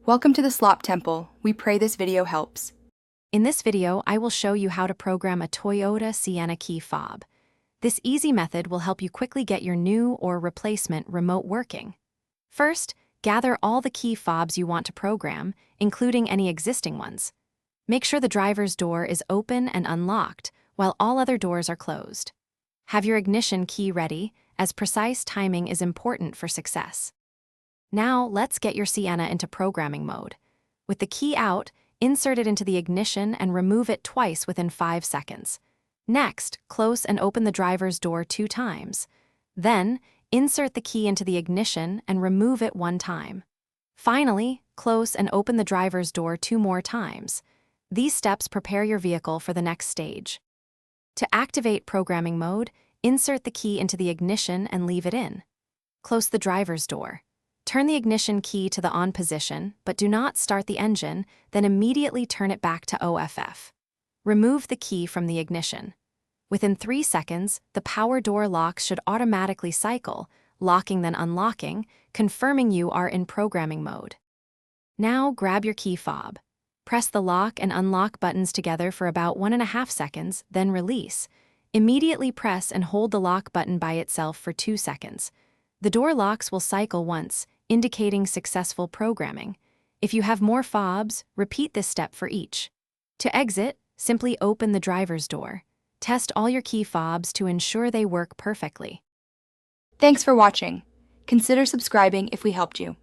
Welcome to the Slop Temple. We pray this video helps. In this video, I will show you how to program a Toyota Sienna key fob. This easy method will help you quickly get your new or replacement remote working. First, gather all the key fobs you want to program, including any existing ones. Make sure the driver's door is open and unlocked, while all other doors are closed. Have your ignition key ready, as precise timing is important for success. Now, let's get your Sienna into programming mode. With the key out, insert it into the ignition and remove it twice within 5 seconds. Next, close and open the driver's door 2 times. Then, insert the key into the ignition and remove it 1 time. Finally, close and open the driver's door 2 more times. These steps prepare your vehicle for the next stage. To activate programming mode, insert the key into the ignition and leave it in. Close the driver's door. Turn the ignition key to the on position, but do not start the engine, then immediately turn it back to OFF. Remove the key from the ignition. Within 3 seconds, the power door locks should automatically cycle, locking then unlocking, confirming you are in programming mode. Now grab your key fob. Press the lock and unlock buttons together for about 1.5 seconds, then release. Immediately press and hold the lock button by itself for 2 seconds. The door locks will cycle once, indicating successful programming. If you have more fobs, repeat this step for each. To exit, simply open the driver's door. Test all your key fobs to ensure they work perfectly. Thanks for watching. Consider subscribing if we helped you.